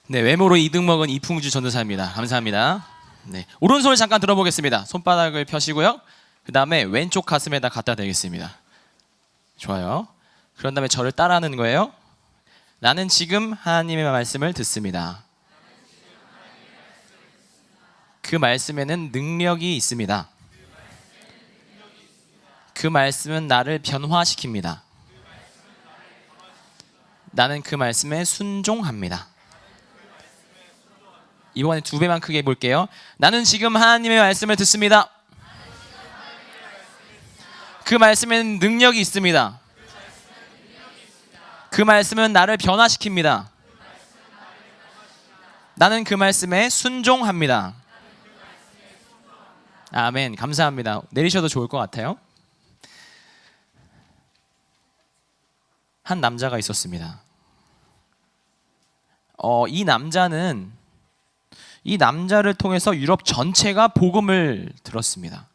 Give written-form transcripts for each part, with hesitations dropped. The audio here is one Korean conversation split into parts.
네, 외모로 이득 먹은 이풍주 전도사입니다. 감사합니다. 네, 오른손을 잠깐 들어보겠습니다. 손바닥을 펴시고요. 그 다음에 왼쪽 가슴에다 갖다 대겠습니다. 좋아요. 그런 다음에 저를 따라하는 거예요. 나는 지금 하나님의 말씀을 듣습니다. 그 말씀에는 능력이 있습니다. 그 말씀은 나를 변화시킵니다. 나는 그 말씀에 순종합니다. 이번에 2배만 크게 해볼게요. 나는 지금 하나님의 말씀을 듣습니다. 그 말씀에는 능력이 있습니다. 그 말씀은 나를 변화시킵니다. 나는 그 말씀에 순종합니다. 아멘. 감사합니다. 내리셔도 좋을 것 같아요. 한 남자가 있었습니다. 이 남자를 통해서 유럽 전체가 복음을 들었습니다.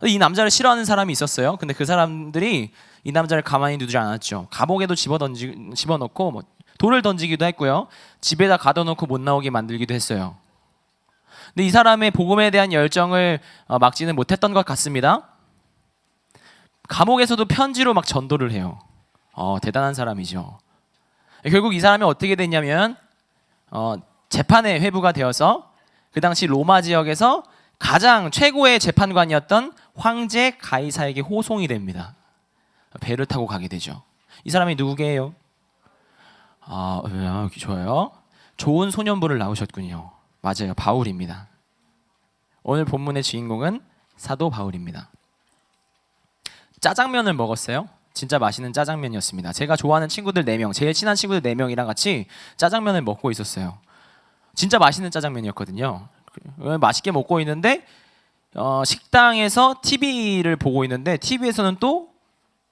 이 남자를 싫어하는 사람이 있었어요. 근데 그 사람들이 이 남자를 가만히 두지 않았죠. 감옥에도 집어넣고 뭐 돌을 던지기도 했고요. 집에다 가둬놓고 못 나오게 만들기도 했어요. 근데 이 사람의 복음에 대한 열정을 막지는 못했던 것 같습니다. 감옥에서도 편지로 막 전도를 해요. 대단한 사람이죠. 결국 이 사람이 어떻게 됐냐면 재판에 회부가 되어서 그 당시 로마 지역에서 가장 최고의 재판관이었던 황제 가이사에게 호송이 됩니다. 배를 타고 가게 되죠. 이 사람이 누구게요? 좋아요. 좋은 소년부를 낳으셨군요. 맞아요. 바울입니다. 오늘 본문의 주인공은 사도 바울입니다. 짜장면을 먹었어요. 진짜 맛있는 짜장면이었습니다. 제가 좋아하는 친구들 4명, 제일 친한 친구들 4명이랑 같이 짜장면을 먹고 있었어요. 진짜 맛있는 짜장면이었거든요. 맛있게 먹고 있는데 식당에서 TV를 보고 있는데 TV에서는 또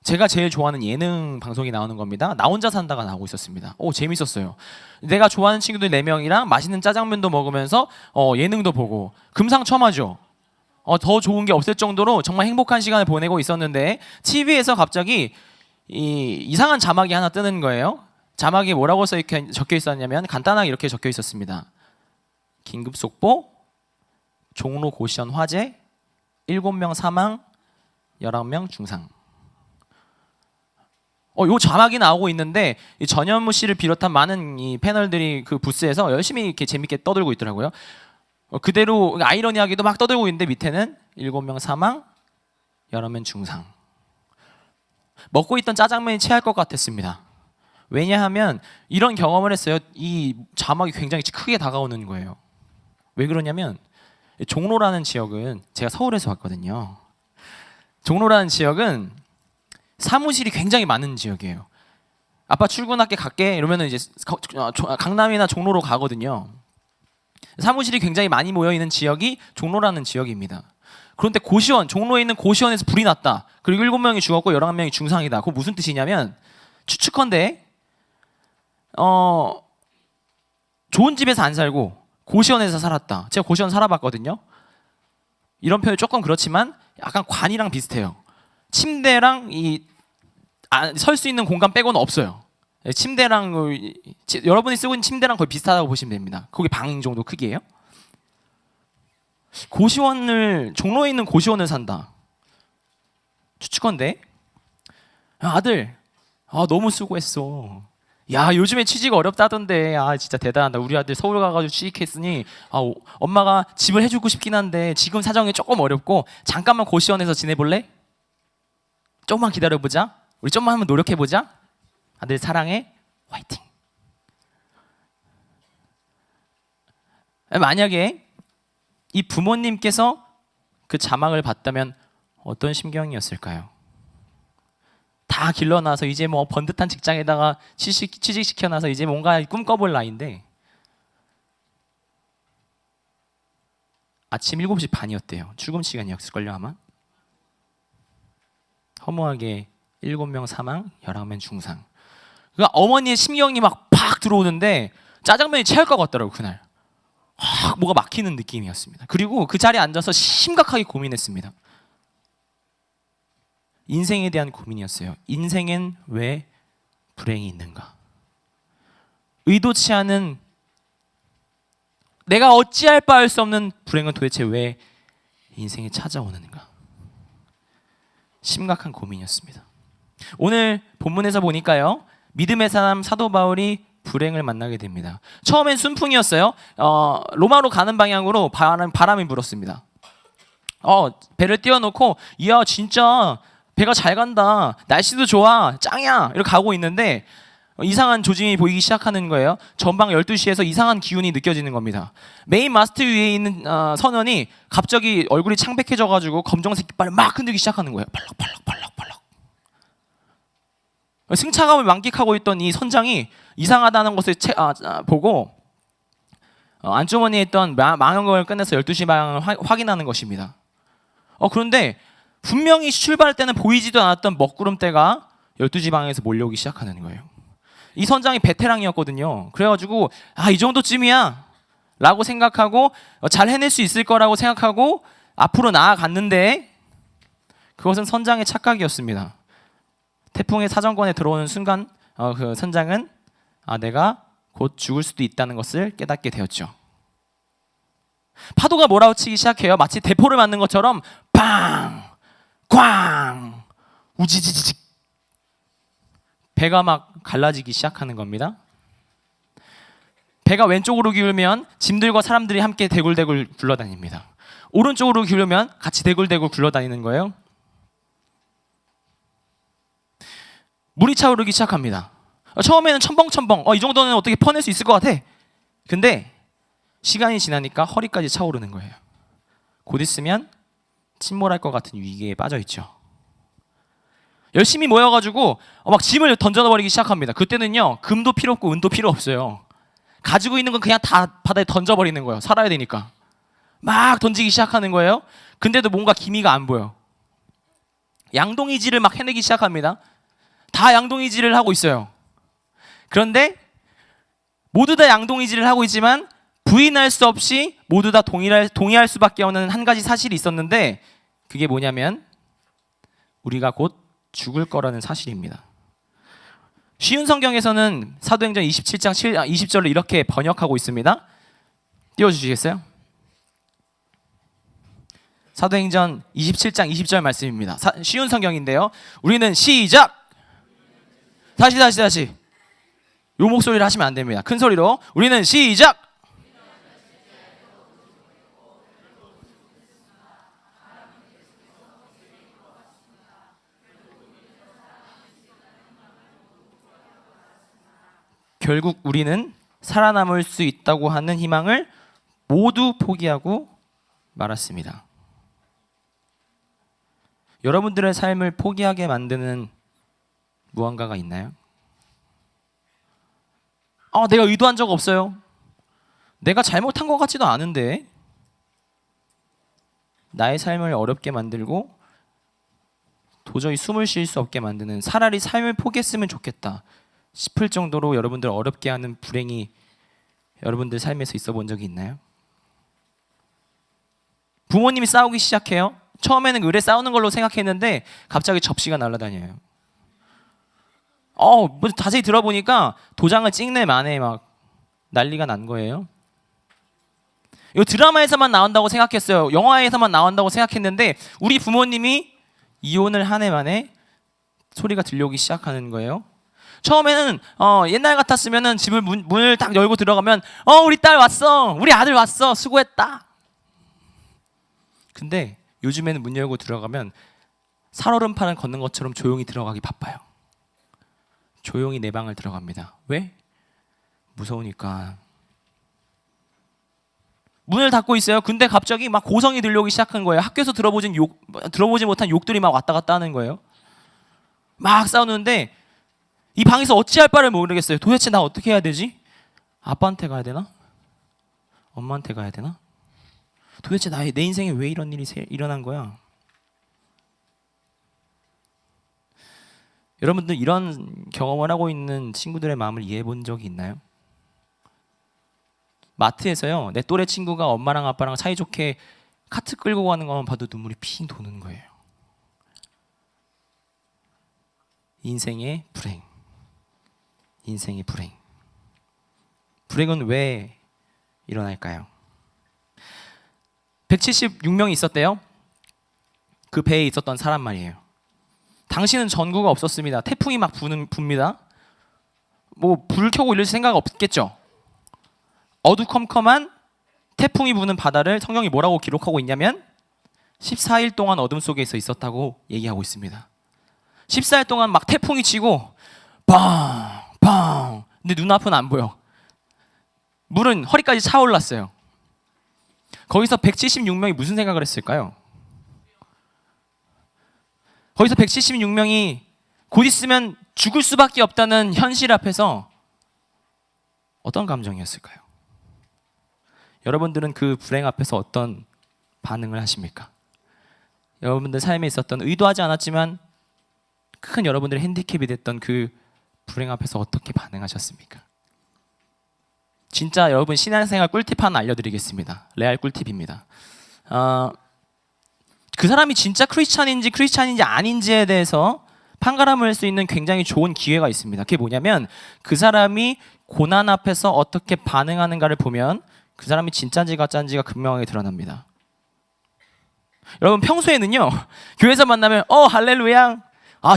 제가 제일 좋아하는 예능 방송이 나오는 겁니다. 나 혼자 산다가 나오고 있었습니다. 재밌었어요. 내가 좋아하는 친구들 4명이랑 맛있는 짜장면도 먹으면서 예능도 보고 금상첨화죠. 더 좋은 게 없을 정도로 정말 행복한 시간을 보내고 있었는데 TV에서 갑자기 이상한 자막이 하나 뜨는 거예요. 자막이 뭐라고 적혀 있었냐면 간단하게 이렇게 적혀 있었습니다. 긴급 속보, 종로 고시원 화재, 7명 사망, 11명 중상. 요 자막이 나오고 있는데 전현무 씨를 비롯한 많은 이 패널들이 그 부스에서 열심히 이렇게 재밌게 떠들고 있더라고요. 그대로 아이러니하게도 막 떠들고 있는데 밑에는 7명 사망, 11명 중상. 먹고 있던 짜장면이 체할 것 같았습니다. 왜냐하면 이런 경험을 했어요. 이 자막이 굉장히 크게 다가오는 거예요. 왜 그러냐면 종로라는 지역은 제가 서울에서 왔거든요. 종로라는 지역은 사무실이 굉장히 많은 지역이에요. 아빠 출근할게 갈게 이러면 이제 강남이나 종로로 가거든요. 사무실이 굉장히 많이 모여 있는 지역이 종로라는 지역입니다. 그런데 종로에 있는 고시원에서 불이 났다. 그리고 7명이 죽었고 11명이 중상이다. 그거 무슨 뜻이냐면 추측컨대 좋은 집에서 안 살고 고시원에서 살았다. 제가 고시원 살아봤거든요. 이런 표현이 조금 그렇지만 약간 관이랑 비슷해요. 침대랑 설 수 있는 공간 빼고는 없어요. 침대랑 여러분이 쓰고 있는 침대랑 거의 비슷하다고 보시면 됩니다. 거기 방 정도 크기예요. 종로에 있는 고시원을 산다. 추측컨대 아들 너무 수고했어. 야 요즘에 취직 어렵다던데 진짜 대단하다. 우리 아들 서울 가가지고 취직했으니 엄마가 집을 해주고 싶긴 한데 지금 사정이 조금 어렵고 잠깐만 고시원에서 지내볼래? 조금만 기다려보자. 우리 좀만 한번 노력해보자. 아들 사랑해. 화이팅. 만약에 이 부모님께서 그 자막을 봤다면 어떤 심경이었을까요? 다 길러놔서 이제 뭐 번듯한 직장에다가 취직시켜놔서 이제 뭔가 꿈꿔볼 나이인데 아침 7시 반이었대요. 출근 시간이었을걸요 아마. 허무하게 7명 사망, 11명 중상. 그러니까 어머니의 심경이 막 팍 들어오는데 짜장면이 체할 것 같더라고요 그날. 뭐가 막히는 느낌이었습니다. 그리고 그 자리에 앉아서 심각하게 고민했습니다. 인생에 대한 고민이었어요. 인생엔 왜 불행이 있는가? 의도치 않은 내가 어찌할 바 할 수 없는 불행은 도대체 왜 인생에 찾아오는가? 심각한 고민이었습니다. 오늘 본문에서 보니까요, 믿음의 사람 사도 바울이 불행을 만나게 됩니다. 처음엔 순풍이었어요. 로마로 가는 방향으로 바람이 불었습니다. 배를 띄워놓고 이야 진짜 배가 잘 간다, 날씨도 좋아, 짱이야 이렇게 가고 있는데 이상한 조짐이 보이기 시작하는 거예요. 전방 12시에서 이상한 기운이 느껴지는 겁니다. 메인 마스트 위에 있는 선원이 갑자기 얼굴이 창백해져가지고 검정색 깃발을 막 흔들기 시작하는 거예요. 팔락팔락팔락팔락. 승차감을 만끽하고 있던 이 선장이 이상하다는 것을 보고 안주머니에 있던 망원경을 꺼내서 12시 방향을 확인하는 것입니다. 그런데 분명히 출발할 때는 보이지도 않았던 먹구름대가 12시 방향에서 몰려오기 시작하는 거예요. 이 선장이 베테랑이었거든요. 그래가지고 이 정도쯤이야 라고 생각하고 잘 해낼 수 있을 거라고 생각하고 앞으로 나아갔는데 그것은 선장의 착각이었습니다. 태풍의 사정권에 들어오는 순간 그 선장은 내가 곧 죽을 수도 있다는 것을 깨닫게 되었죠. 파도가 몰아치기 시작해요. 마치 대포를 맞는 것처럼 팡! 꽝! 우지지직! 배가 막 갈라지기 시작하는 겁니다. 배가 왼쪽으로 기울면 짐들과 사람들이 함께 대굴대굴 굴러다닙니다. 오른쪽으로 기울면 같이 대굴대굴 굴러다니는 거예요. 물이 차오르기 시작합니다. 처음에는 첨벙첨벙 이 정도는 어떻게 퍼낼 수 있을 것 같아. 근데 시간이 지나니까 허리까지 차오르는 거예요. 곧 있으면 침몰할 것 같은 위기에 빠져 있죠. 열심히 모여가지고 막 짐을 던져버리기 시작합니다. 그때는요, 금도 필요 없고 은도 필요 없어요. 가지고 있는 건 그냥 다 바다에 던져버리는 거예요. 살아야 되니까. 막 던지기 시작하는 거예요. 근데도 뭔가 기미가 안 보여. 양동이질을 막 해내기 시작합니다. 다 양동이질을 하고 있어요. 그런데 모두 다 양동이질을 하고 있지만 부인할 수 없이 모두 다 동의할 수밖에 없는 한 가지 사실이 있었는데, 그게 뭐냐면 우리가 곧 죽을 거라는 사실입니다. 쉬운 성경에서는 사도행전 27장 20절을 이렇게 번역하고 있습니다. 띄워주시겠어요? 사도행전 27장 20절 말씀입니다. 쉬운 성경인데요. 우리는 시작! 다시 요 목소리를 하시면 안 됩니다. 큰 소리로 우리는 시작! 결국 우리는 살아남을 수 있다고 하는 희망을 모두 포기하고 말았습니다. 여러분들의 삶을 포기하게 만드는 무언가가 있나요? 내가 의도한 적 없어요. 내가 잘못한 것 같지도 않은데. 나의 삶을 어렵게 만들고 도저히 숨을 쉴 수 없게 만드는, 차라리 삶을 포기했으면 좋겠다 싶을 정도로 여러분들 어렵게 하는 불행이 여러분들 삶에서 있어 본 적이 있나요? 부모님이 싸우기 시작해요. 처음에는 의뢰 싸우는 걸로 생각했는데 갑자기 접시가 날아다녀요. 뭐 자세히 들어보니까 도장을 찍네 마네 막 난리가 난 거예요. 이거 드라마에서만 나온다고 생각했어요. 영화에서만 나온다고 생각했는데 우리 부모님이 이혼을 한 해 만에 소리가 들려오기 시작하는 거예요. 처음에는 옛날 같았으면은 집을 문을 딱 열고 들어가면 우리 딸 왔어, 우리 아들 왔어, 수고했다. 근데 요즘에는 문 열고 들어가면 살얼음판을 걷는 것처럼 조용히 들어가기 바빠요. 조용히 내 방을 들어갑니다. 왜? 무서우니까. 문을 닫고 있어요. 근데 갑자기 막 고성이 들려오기 시작한 거예요. 학교에서 들어보지 못한 욕들이 막 왔다 갔다 하는 거예요. 막 싸우는데 이 방에서 어찌할 바를 모르겠어요. 도대체 나 어떻게 해야 되지? 아빠한테 가야 되나? 엄마한테 가야 되나? 도대체 내 인생에 왜 이런 일이 일어난 거야? 여러분들 이런 경험을 하고 있는 친구들의 마음을 이해해 본 적이 있나요? 마트에서요, 내 또래 친구가 엄마랑 아빠랑 사이좋게 카트 끌고 가는 것만 봐도 눈물이 핑 도는 거예요. 인생의 불행. 불행은 왜 일어날까요? 176명이 있었대요. 그 배에 있었던 사람 말이에요. 당시는 전구가 없었습니다. 태풍이 막 붑니다. 뭐 불 켜고 이럴 생각 없겠죠. 어두컴컴한 태풍이 부는 바다를 성경이 뭐라고 기록하고 있냐면 14일 동안 어둠 속에서 있었다고 얘기하고 있습니다. 14일 동안 막 태풍이 치고 빵빵, 근데 눈앞은 안 보여. 물은 허리까지 차올랐어요. 거기서 176명이 무슨 생각을 했을까요? 거기서 176명이 곧 있으면 죽을 수밖에 없다는 현실 앞에서 어떤 감정이었을까요? 여러분들은 그 불행 앞에서 어떤 반응을 하십니까? 여러분들 삶에 있었던 의도하지 않았지만 큰 여러분들의 핸디캡이 됐던 그 불행 앞에서 어떻게 반응하셨습니까? 진짜 여러분 신앙생활 꿀팁 하나 알려드리겠습니다. 레알 꿀팁입니다. 그 사람이 진짜 크리스찬인지 아닌지에 대해서 판가름을 할 수 있는 굉장히 좋은 기회가 있습니다. 그게 뭐냐면 그 사람이 고난 앞에서 어떻게 반응하는가를 보면 그 사람이 진짜인지 가짜인지가 분명하게 드러납니다. 여러분 평소에는요 교회에서 만나면 할렐루야,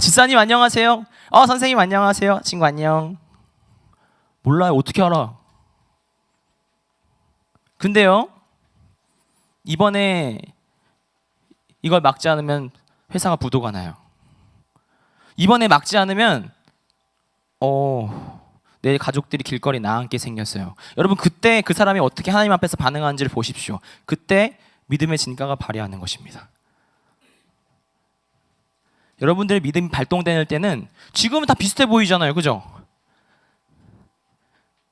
집사님 안녕하세요, 선생님 안녕하세요, 친구 안녕. 몰라요. 어떻게 알아? 근데요 이번에 이걸 막지 않으면 회사가 부도가 나요. 이번에 막지 않으면 내 가족들이 길거리 나앉게 생겼어요. 여러분 그때 그 사람이 어떻게 하나님 앞에서 반응하는지를 보십시오. 그때 믿음의 진가가 발휘하는 것입니다. 여러분들의 믿음이 발동될 때는 지금은 다 비슷해 보이잖아요. 그죠?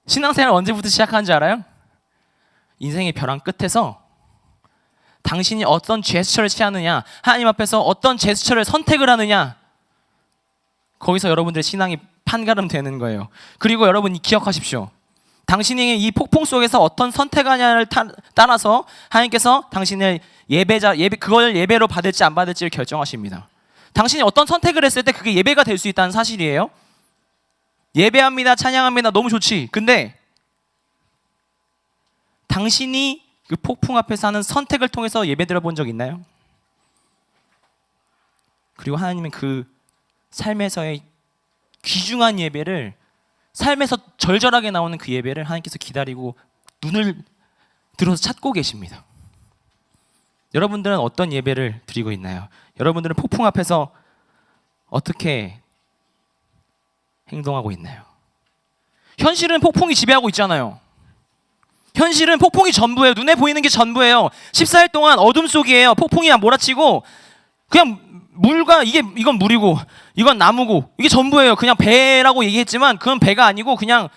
신앙생활 언제부터 시작하는지 알아요? 인생의 벼랑 끝에서 당신이 어떤 제스처를 취하느냐, 하나님 앞에서 어떤 제스처를 선택을 하느냐, 거기서 여러분들의 신앙이 판가름 되는 거예요. 그리고 여러분이 기억하십시오. 당신이 이 폭풍 속에서 어떤 선택하냐를 따라서 하나님께서 당신의 그걸 예배로 받을지 안 받을지를 결정하십니다. 당신이 어떤 선택을 했을 때 그게 예배가 될 수 있다는 사실이에요. 예배합니다, 찬양합니다, 너무 좋지. 근데 당신이 그 폭풍 앞에서 하는 선택을 통해서 예배 드려본 적 있나요? 그리고 하나님은 그 삶에서의 귀중한 예배를, 삶에서 절절하게 나오는 그 예배를 하나님께서 기다리고 눈을 들어서 찾고 계십니다. 여러분들은 어떤 예배를 드리고 있나요? 여러분들은 폭풍 앞에서 어떻게 행동하고 있나요? 현실은 폭풍이 지배하고 있잖아요. 현실은 폭풍이 전부예요. 눈에 보이는 게 전부예요. 14일 동안 어둠 속이에요. 폭풍이 몰아치고 그냥 물과 이건 물이고 이건 나무고 이게 전부예요. 그냥 배라고 얘기했지만 그건 배가 아니고 그냥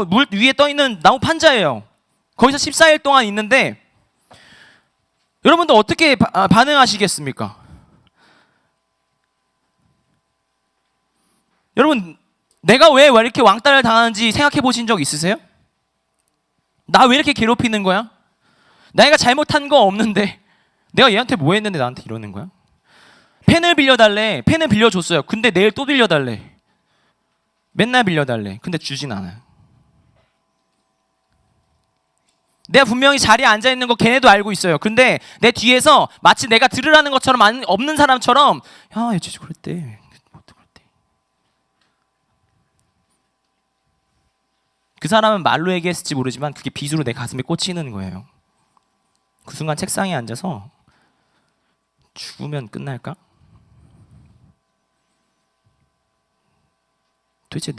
물 위에 떠 있는 나무 판자예요. 거기서 14일 동안 있는데 여러분들 어떻게 반응하시겠습니까? 여러분 내가 왜 이렇게 왕따를 당하는지 생각해 보신 적 있으세요? 나 왜 이렇게 괴롭히는 거야? 내가 잘못한 거 없는데 내가 얘한테 뭐 했는데 나한테 이러는 거야? 펜을 빌려달래. 펜을 빌려줬어요. 근데 내일 또 빌려달래. 맨날 빌려달래. 근데 주진 않아요. 내가 분명히 자리에 앉아있는 거 걔네도 알고 있어요. 근데 내 뒤에서 마치 내가 들으라는 것처럼 없는 사람처럼 얘 진짜 그랬대. 그 사람은 말로 얘기했을지 모르지만 그게 빗으로 내 가슴에 꽂히는 거예요. 그 순간 책상에 앉아서 죽으면 끝날까? 도대체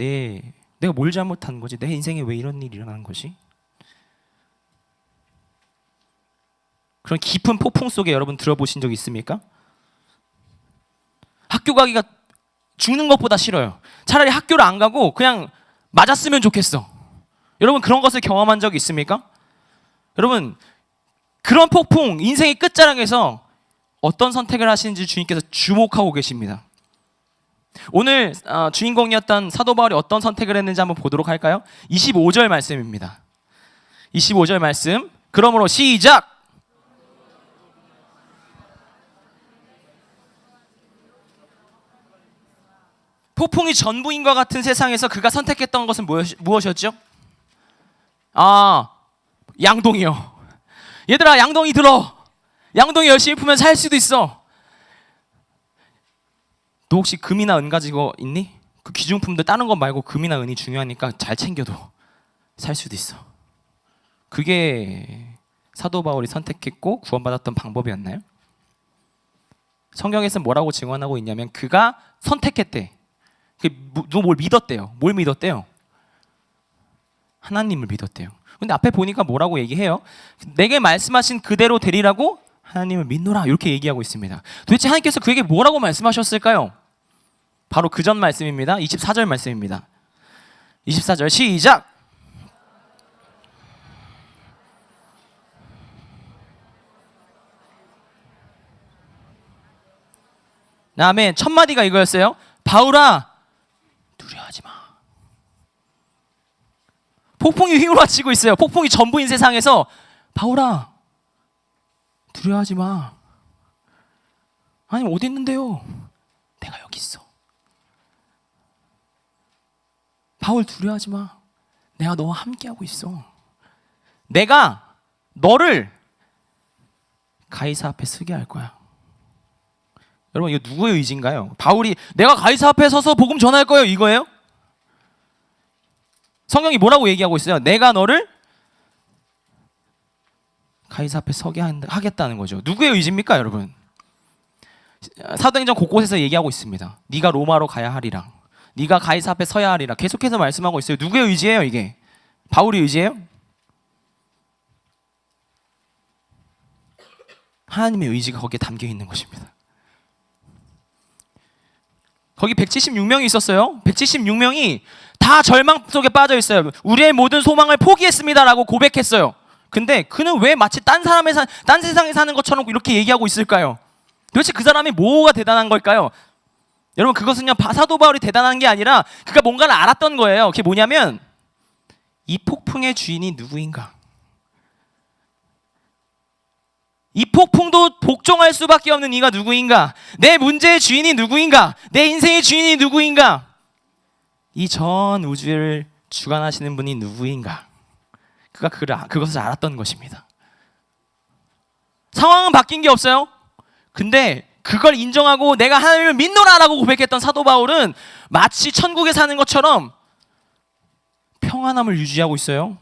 내가 뭘 잘못한 거지? 내 인생에 왜 이런 일이 일어나는 거지? 그런 깊은 폭풍 속에 여러분 들어보신 적 있습니까? 학교 가기가 죽는 것보다 싫어요. 차라리 학교를 안 가고 그냥 맞았으면 좋겠어. 여러분 그런 것을 경험한 적 있습니까? 여러분 그런 폭풍, 인생의 끝자락에서 어떤 선택을 하시는지 주님께서 주목하고 계십니다. 오늘 주인공이었던 사도 바울이 어떤 선택을 했는지 한번 보도록 할까요? 25절 말씀입니다. 25절 말씀. 그러므로 시작! 폭풍이 전부인 것 같은 세상에서 그가 선택했던 것은 무엇이었죠? 아, 양동이요. 얘들아, 양동이 들어. 양동이 열심히 풀면 살 수도 있어. 너 혹시 금이나 은 가지고 있니? 그 귀중품들 다른 것 말고 금이나 은이 중요하니까 잘 챙겨도 살 수도 있어. 그게 사도 바울이 선택했고 구원받았던 방법이었나요? 성경에서 뭐라고 증언하고 있냐면 그가 선택했대. 너 뭘 믿었대요? 뭘 믿었대요? 하나님을 믿었대요. 근데 앞에 보니까 뭐라고 얘기해요? 내게 말씀하신 그대로 되리라고 하나님을 믿노라 이렇게 얘기하고 있습니다. 도대체 하나님께서 그에게 뭐라고 말씀하셨을까요? 바로 그 전 말씀입니다. 24절 말씀입니다. 24절 시작. 다음에 첫 마디가 이거였어요. 바울아, 두려워하지 마. 폭풍이 휘몰아치고 있어요. 폭풍이 전부인 세상에서 바울아, 두려워하지 마. 아니 어디 있는데요? 내가 여기 있어. 바울 두려워하지 마. 내가 너와 함께하고 있어. 내가 너를 가이사 앞에 서게 할 거야. 여러분 이거 누구의 의지인가요? 바울이 내가 가이사 앞에 서서 복음 전할 거예요 이거예요? 성경이 뭐라고 얘기하고 있어요? 내가 너를 가이사 앞에 서게 하겠다는 거죠. 누구의 의지입니까 여러분? 사도행전 곳곳에서 얘기하고 있습니다. 네가 로마로 가야 하리라. 네가 가이사 앞에 서야 하리라. 계속해서 말씀하고 있어요. 누구의 의지예요 이게? 바울의 의지예요? 하나님의 의지가 거기에 담겨 있는 것입니다. 거기 176명이 있었어요. 176명이 다 절망 속에 빠져 있어요. 우리의 모든 소망을 포기했습니다라고 고백했어요. 근데 그는 왜 마치 딴 세상에 사는 것처럼 이렇게 얘기하고 있을까요? 도대체 그 사람이 뭐가 대단한 걸까요? 여러분 그것은요 사도 바울이 대단한 게 아니라 그가 뭔가를 알았던 거예요. 그게 뭐냐면 이 폭풍의 주인이 누구인가? 이 폭풍도 복종할 수밖에 없는 이가 누구인가? 내 문제의 주인이 누구인가? 내 인생의 주인이 누구인가? 이 전 우주를 주관하시는 분이 누구인가? 그가 그것을 알았던 것입니다. 상황은 바뀐 게 없어요. 근데 그걸 인정하고 내가 하나님을 믿노라라고 고백했던 사도 바울은 마치 천국에 사는 것처럼 평안함을 유지하고 있어요.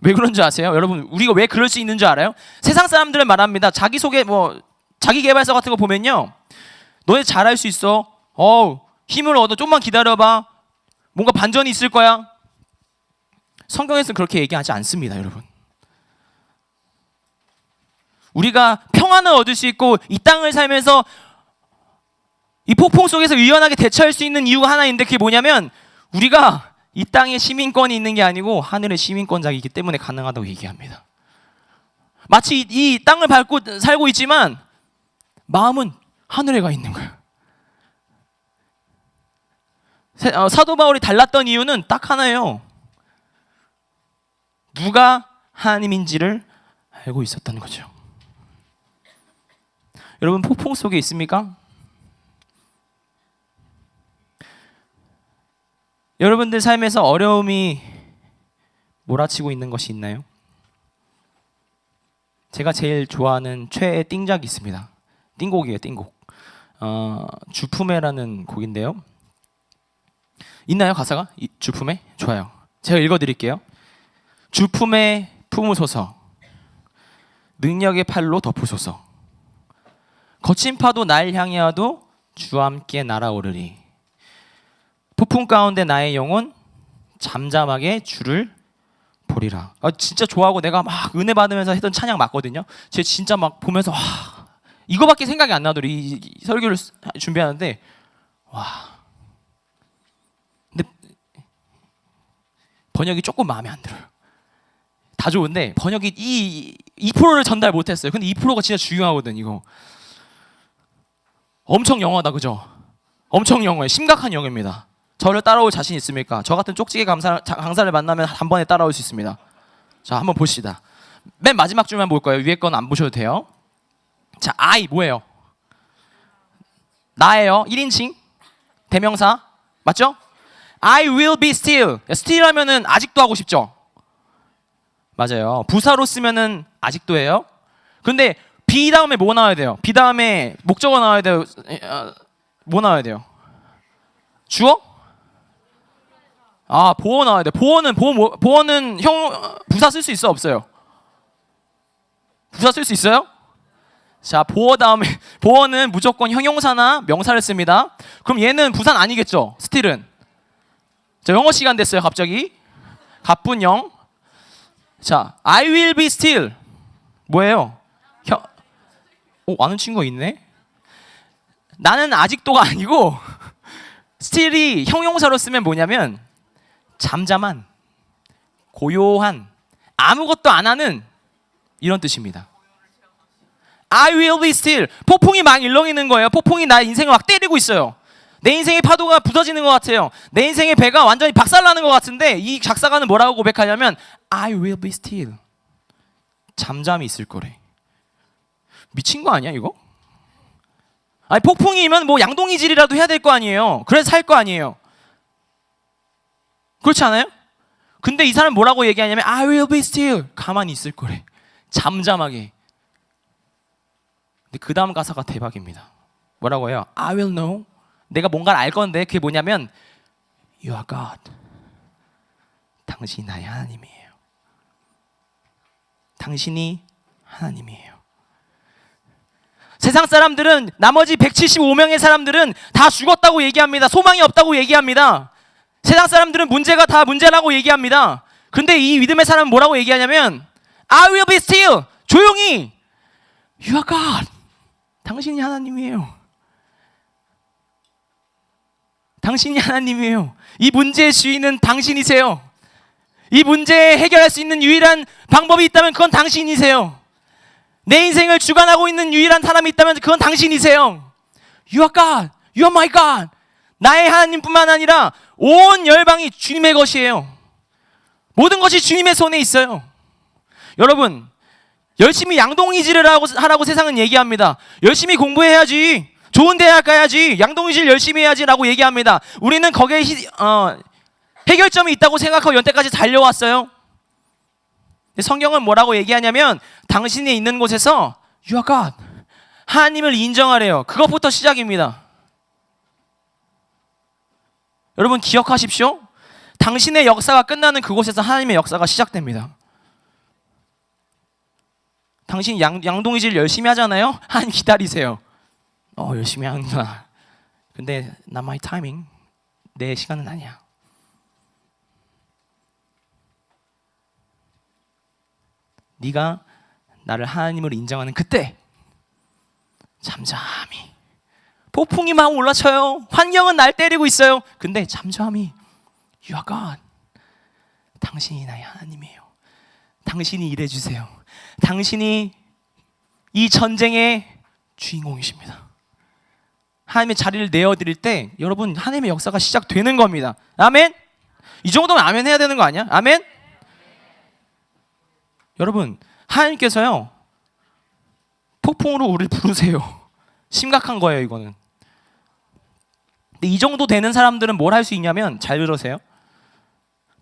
왜 그런 줄 아세요? 여러분 우리가 왜 그럴 수 있는 줄 알아요? 세상 사람들은 말합니다. 자기소개 자기개발서 같은 거 보면요 너네 잘할 수 있어. 힘을 얻어. 좀만 기다려봐. 뭔가 반전이 있을 거야. 성경에서는 그렇게 얘기하지 않습니다. 여러분 우리가 평안을 얻을 수 있고 이 땅을 살면서 이 폭풍 속에서 유연하게 대처할 수 있는 이유가 하나 있는데 그게 뭐냐면 우리가 이 땅에 시민권이 있는 게 아니고 하늘의 시민권자이기 때문에 가능하다고 얘기합니다. 마치 이 땅을 밟고 살고 있지만 마음은 하늘에 가 있는 거예요. 사도 바울이 달랐던 이유는 딱 하나예요. 누가 하나님인지를 알고 있었던 거죠. 여러분 폭풍 속에 있습니까? 여러분들 삶에서 어려움이 몰아치고 있는 것이 있나요? 제가 제일 좋아하는 최애 띵작이 있습니다. 띵곡이에요, 띵곡. 주품에라는 곡인데요. 있나요, 가사가? 주품에? 좋아요. 제가 읽어드릴게요. 주품에 품으소서, 능력의 팔로 덮으소서. 거친 파도 날 향해 와도 주와 함께 날아오르리. 폭풍 가운데 나의 영혼 잠잠하게 주를 보리라. 진짜 좋아하고 내가 막 은혜 받으면서 했던 찬양 맞거든요. 제가 진짜 막 보면서 이거밖에 생각이 안 나더니 이 설교를 준비하는데 근데 번역이 조금 마음에 안 들어요. 다 좋은데 번역이 이 2%를 전달 못했어요. 근데 2%가 진짜 중요하거든. 이거 엄청 영어다, 그죠? 엄청 영어예요. 심각한 영어입니다. 저를 따라올 자신 있습니까? 저 같은 쪽지게 강사를 만나면 한 번에 따라올 수 있습니다. 자, 한번 보시다. 맨 마지막 줄만 볼 거예요. 위에 건 안 보셔도 돼요. 자, I 뭐예요? 나예요. 1인칭 대명사 맞죠? I will be still. still 하면은 아직도 하고 싶죠? 맞아요. 부사로 쓰면은 아직도예요. 근데 be 다음에 뭐 나와야 돼요? be 다음에 목적어 나와야 돼요? 뭐 나와야 돼요? 주어? 아, 보어 나와야 돼. 보어는 부사 쓸 수 있어, 없어요? 부사 쓸 수 있어요? 자, 보어 다음에 보어는 무조건 형용사나 명사를 씁니다. 그럼 얘는 부사는 아니겠죠? still은. 자, 영어 시간 됐어요, 갑자기. 가쁜 영. 자, I will be still. 뭐예요? 아는 친구가 있네? 나는 아직도가 아니고 still이 형용사로 쓰면 뭐냐면 잠잠한, 고요한, 아무것도 안 하는 이런 뜻입니다. I will be still. 폭풍이 막 일렁이는 거예요. 폭풍이 나 인생을 막 때리고 있어요. 내 인생의 파도가 부서지는 것 같아요. 내 인생의 배가 완전히 박살나는 것 같은데 이 작사가는 뭐라고 고백하냐면 I will be still. 잠잠히 있을 거래. 미친 거 아니야 이거? 아니 폭풍이면 뭐 양동이질이라도 해야 될 거 아니에요. 그래서 살 거 아니에요. 그렇지 않아요? 근데 이 사람 뭐라고 얘기하냐면 I will be still. 가만히 있을 거래. 잠잠하게. 근데 그 다음 가사가 대박입니다. 뭐라고 해요? I will know. 내가 뭔가를 알 건데 그게 뭐냐면 You are God. 당신이 나의 하나님이에요. 당신이 하나님이에요. 세상 사람들은 나머지 175명의 사람들은 다 죽었다고 얘기합니다. 소망이 없다고 얘기합니다. 세상 사람들은 문제가 다 문제라고 얘기합니다. 근데 이 믿음의 사람은 뭐라고 얘기하냐면 I will be still. 조용히 You are God. 당신이 하나님이에요. 당신이 하나님이에요. 이 문제의 주인은 당신이세요. 이 문제 해결할 수 있는 유일한 방법이 있다면 그건 당신이세요. 내 인생을 주관하고 있는 유일한 사람이 있다면 그건 당신이세요. You are God. You are my God. 나의 하나님뿐만 아니라 온 열방이 주님의 것이에요. 모든 것이 주님의 손에 있어요. 여러분, 열심히 양동이질을 하라고 세상은 얘기합니다. 열심히 공부해야지. 좋은 대학 가야지. 양동이질 열심히 해야지 라고 얘기합니다. 우리는 거기에 해결점이 있다고 생각하고 연때까지 달려왔어요. 성경은 뭐라고 얘기하냐면 당신이 있는 곳에서 You are God. 하나님을 인정하래요. 그것부터 시작입니다. 여러분 기억하십시오. 당신의 역사가 끝나는 그곳에서 하나님의 역사가 시작됩니다. 당신 양동이질 열심히 하잖아요. 하나님 기다리세요. 열심히 하는구나. 근데 not my timing. 내 시간은 아니야. 네가 나를 하나님으로 인정하는 그때 잠잠히 폭풍이 막 올라쳐요. 환경은 날 때리고 있어요. 근데 잠잠히 You are God. 당신이 나의 하나님이에요. 당신이 일해주세요. 당신이 이 전쟁의 주인공이십니다. 하나님의 자리를 내어드릴 때 여러분 하나님의 역사가 시작되는 겁니다. 아멘? 이 정도면 아멘 해야 되는 거 아니야? 아멘? 여러분 하나님께서요 폭풍으로 우리를 부르세요. 심각한 거예요 이거는. 근데 이 정도 되는 사람들은 뭘 할 수 있냐면 잘 들으세요.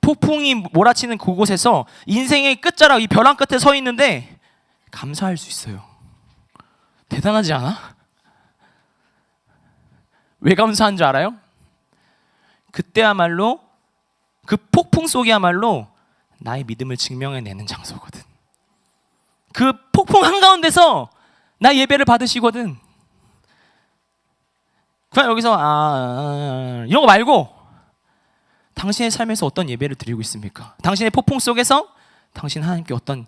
폭풍이 몰아치는 그곳에서 인생의 끝자락 이 벼랑 끝에 서 있는데 감사할 수 있어요. 대단하지 않아? 왜 감사한 줄 알아요? 그때야말로 그 폭풍 속이야말로 나의 믿음을 증명해내는 장소거든. 그 폭풍 한가운데서 나 예배를 받으시거든. 그냥 여기서 이런 거 말고 당신의 삶에서 어떤 예배를 드리고 있습니까? 당신의 폭풍 속에서 당신 하나님께 어떤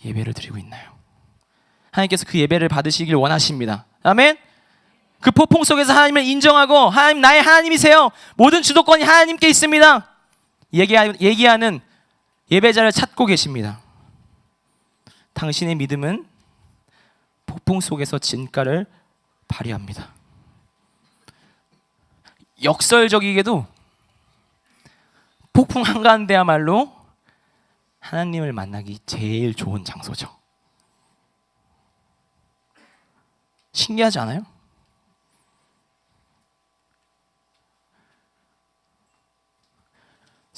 예배를 드리고 있나요? 하나님께서 그 예배를 받으시길 원하십니다. 아멘? 그 폭풍 속에서 하나님을 인정하고 하나님 나의 하나님이세요. 모든 주도권이 하나님께 있습니다. 얘기하는 예배자를 찾고 계십니다. 당신의 믿음은 폭풍 속에서 진가를 발휘합니다. 역설적이게도 폭풍 한가운데야말로 하나님을 만나기 제일 좋은 장소죠. 신기하지 않아요?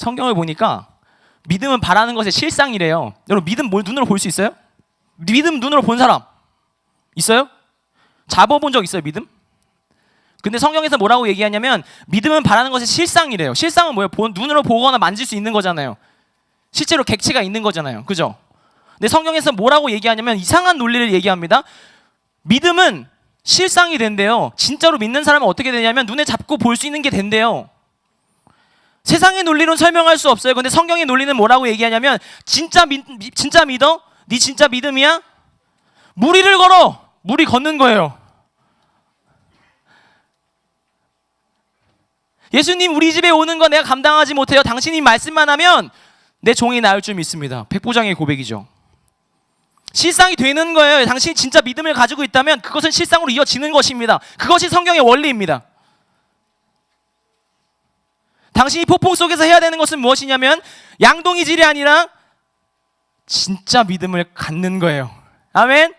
성경을 보니까 믿음은 바라는 것의 실상이래요. 여러분 믿음 뭘 눈으로 볼 수 있어요? 믿음 눈으로 본 사람 있어요? 잡아본 적 있어요 믿음? 근데 성경에서 뭐라고 얘기하냐면 믿음은 바라는 것의 실상이래요. 실상은 뭐예요? 눈으로 보거나 만질 수 있는 거잖아요. 실제로 객체가 있는 거잖아요. 그죠? 근데 성경에서 뭐라고 얘기하냐면 이상한 논리를 얘기합니다. 믿음은 실상이 된대요. 진짜로 믿는 사람은 어떻게 되냐면 눈에 잡고 볼 수 있는 게 된대요. 세상의 논리로는 설명할 수 없어요. 근데 성경의 논리는 뭐라고 얘기하냐면 진짜 믿어? 네 진짜 믿음이야? 무리를 걸어. 무리 걷는 거예요. 예수님 우리 집에 오는 거 내가 감당하지 못해요. 당신이 말씀만 하면 내 종이 나을 줄 믿습니다. 백보장의 고백이죠. 실상이 되는 거예요. 당신이 진짜 믿음을 가지고 있다면 그것은 실상으로 이어지는 것입니다. 그것이 성경의 원리입니다. 당신이 폭풍 속에서 해야 되는 것은 무엇이냐면 양동이질이 아니라 진짜 믿음을 갖는 거예요. 아멘.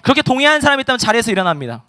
그렇게 동의하는 사람이 있다면 자리에서 일어납니다.